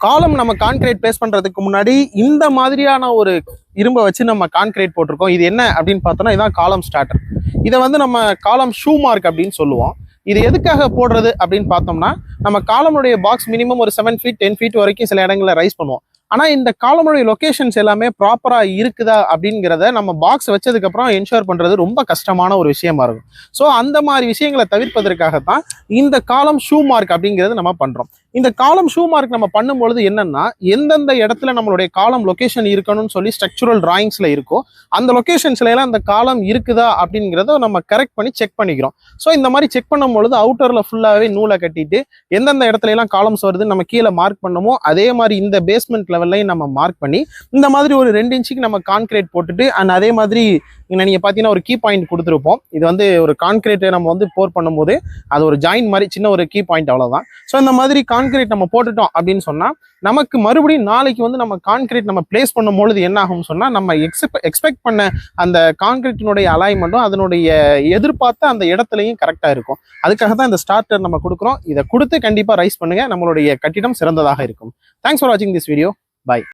காலம் நம்ம concrete base பண்றதுக்கு முன்னாடி இந்த மாதிரியான ஒரு இரும்பை வச்சு நம்ம கான்கிரீட் போட்டிருக்கோம். இது என்ன அப்படின்னு பார்த்தோம்னா இதான் காலம் ஸ்டார்டர். இதை வந்து நம்ம காலம் ஷூ மார்க் அப்படின்னு சொல்லுவோம். இது எதுக்காக போடுறது அப்படின்னு பார்த்தோம்னா, நம்ம காலமுடைய பாக்ஸ் மினிமம் ஒரு 7 feet 10 feet வரைக்கும் சில இடங்களில் ரைஸ் பண்ணுவோம். ஆனால் இந்த காலமுடைய லொக்கேஷன்ஸ் எல்லாமே ப்ராப்பராக இருக்குதா அப்படிங்கிறத நம்ம பாக்ஸ் வச்சதுக்கப்புறம் என்ஷூர் பண்ணுறது ரொம்ப கஷ்டமான ஒரு விஷயமா இருக்கும். ஸோ அந்த மாதிரி விஷயங்களை தவிர்ப்பதற்காகத்தான் இந்த காலம் ஷூ மார்க் அப்படிங்கிறது நம்ம பண்ணுறோம். இந்த காலம் ஷூ மார்க் நம்ம பண்ணும்பொழுது என்னன்னா, எந்தெந்த இடத்துல நம்மளுடைய காலம் லொக்கேஷன் இருக்கணும்னு சொல்லி ஸ்ட்ரக்சுரல் டிராயிங்ஸ்ல இருக்கோ அந்த லொக்கேஷன்ஸ்ல எல்லாம் அந்த காலம் இருக்குதா அப்படிங்கிறத நம்ம கரெக்ட் பண்ணி செக் பண்ணிக்கிறோம். ஸோ இந்த மாதிரி செக் பண்ணும்பொழுது அவுட்டர்ல ஃபுல்லாவே நூலை கட்டிட்டு எந்தெந்த இடத்துல எல்லாம் காலம்ஸ் வருதுன்னு நம்ம கீழே மார்க் பண்ணமோ அதே மாதிரி இந்த பேஸ்மெண்ட் லெவல்லையும் நம்ம மார்க் பண்ணி இந்த மாதிரி ஒரு 2 இன்ச்சுக்கு நம்ம கான்கிரீட் போட்டுட்டு அண்ட் அதே மாதிரி நீங்க பாத்தீங்கன்னா ஒரு கீ பாயிண்ட் கொடுத்துருப்போம். இது வந்து ஒரு கான்கிரீட்டை நம்ம வந்து போர் பண்ணும்போது அது ஒரு ஜாயின் மாதிரி சின்ன ஒரு கீ பாயிண்ட், அவ்வளவுதான். ஸோ இந்த மாதிரி கான்கிரீட் நம்ம போட்டுட்டோம் அப்படின்னு சொன்னா நமக்கு மறுபடியும் நாளைக்கு வந்து நம்ம கான்கிரீட் நம்ம பிளேஸ் பண்ணும்பொழுது என்ன ஆகும்னு சொன்னா, நம்ம எக்ஸ்பெக்ட் பண்ண அந்த கான்கிரீட்டினுடைய அலைன்மெண்ட்டும் அதனுடைய எதிர்பார்த்த அந்த இடத்துலையும் கரெக்டா இருக்கும். அதுக்காக தான் இந்த ஸ்டார்டர் நம்ம கொடுக்குறோம். இதை கொடுத்து கண்டிப்பா ரைஸ் பண்ணுங்க, நம்மளுடைய கட்டிடம் சிறந்ததாக இருக்கும். தேங்க்ஸ் ஃபார் வாட்சிங் திஸ் வீடியோ. பை.